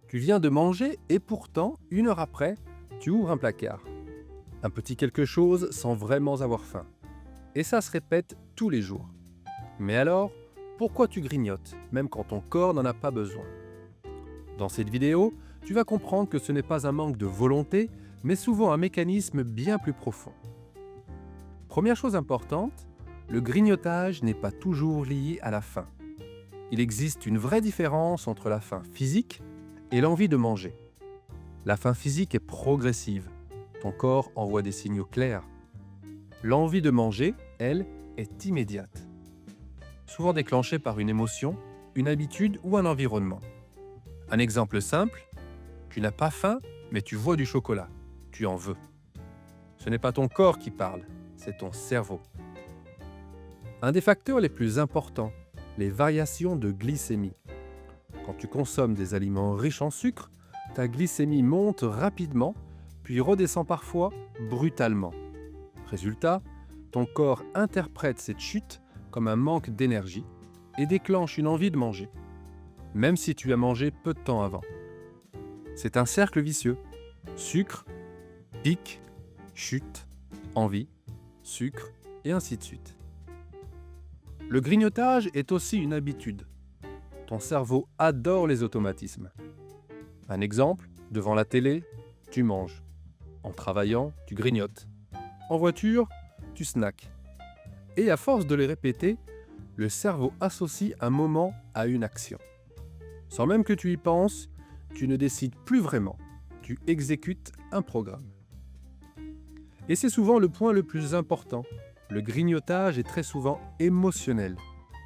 Tu viens de manger et pourtant, 1 heure après, tu ouvres un placard. Un petit quelque chose sans vraiment avoir faim. Et ça se répète tous les jours. Mais alors, pourquoi tu grignotes, même quand ton corps n'en a pas besoin? Dans cette vidéo, tu vas comprendre que ce n'est pas un manque de volonté, mais souvent un mécanisme bien plus profond. Première chose importante, le grignotage n'est pas toujours lié à la faim. Il existe une vraie différence entre la faim physique et l'envie de manger. La faim physique est progressive. Ton corps envoie des signaux clairs. L'envie de manger, elle, est immédiate. Souvent déclenchée par une émotion, une habitude ou un environnement. Un exemple simple, tu n'as pas faim, mais tu vois du chocolat. Tu en veux. Ce n'est pas ton corps qui parle, c'est ton cerveau. Un des facteurs les plus importants, les variations de glycémie. Quand tu consommes des aliments riches en sucre, ta glycémie monte rapidement, puis redescend parfois brutalement. Résultat, ton corps interprète cette chute comme un manque d'énergie et déclenche une envie de manger, même si tu as mangé peu de temps avant. C'est un cercle vicieux. Sucre, pic, chute, envie, sucre, et ainsi de suite. Le grignotage est aussi une habitude. Ton cerveau adore les automatismes. Un exemple, devant la télé, tu manges. En travaillant, tu grignotes. En voiture, tu snacks. Et à force de les répéter, le cerveau associe un moment à une action. Sans même que tu y penses, tu ne décides plus vraiment. Tu exécutes un programme. Et c'est souvent le point le plus important. Le grignotage est très souvent émotionnel.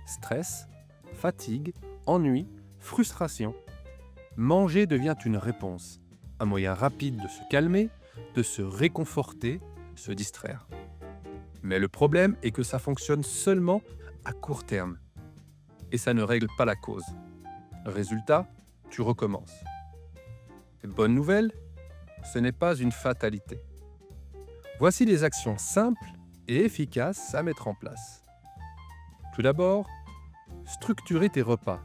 Stress, fatigue, ennui, frustration. Manger devient une réponse, un moyen rapide de se calmer, de se réconforter, se distraire. Mais le problème est que ça fonctionne seulement à court terme. Et ça ne règle pas la cause. Résultat, tu recommences. Et bonne nouvelle, ce n'est pas une fatalité. Voici les actions simples et efficaces à mettre en place. Tout d'abord, structurer tes repas.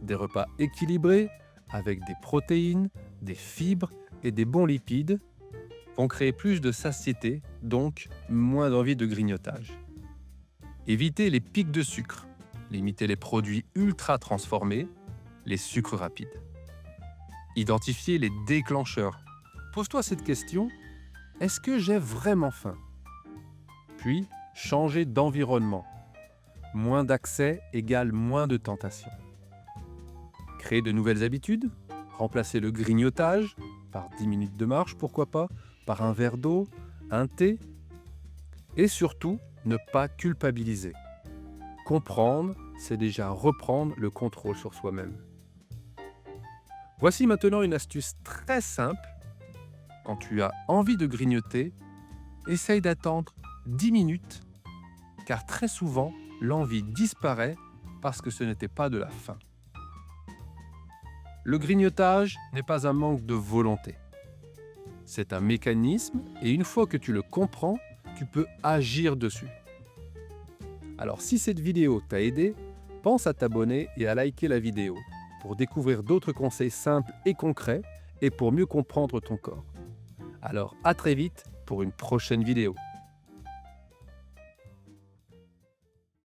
Des repas équilibrés avec des protéines, des fibres et des bons lipides vont créer plus de satiété, donc moins d'envie de grignotage. Évitez les pics de sucre. Limitez les produits ultra transformés, les sucres rapides. Identifiez les déclencheurs. Pose-toi cette question, est-ce que j'ai vraiment faim? Puis, changez d'environnement. Moins d'accès égale moins de tentation. Créer de nouvelles habitudes, remplacer le grignotage par 10 minutes de marche, pourquoi pas, par un verre d'eau, un thé. Et surtout, ne pas culpabiliser. Comprendre, c'est déjà reprendre le contrôle sur soi-même. Voici maintenant une astuce très simple. Quand tu as envie de grignoter, essaye d'attendre 10 minutes, car très souvent, l'envie disparaît parce que ce n'était pas de la faim. Le grignotage n'est pas un manque de volonté. C'est un mécanisme et une fois que tu le comprends, tu peux agir dessus. Alors si cette vidéo t'a aidé, pense à t'abonner et à liker la vidéo pour découvrir d'autres conseils simples et concrets et pour mieux comprendre ton corps. Alors à très vite pour une prochaine vidéo.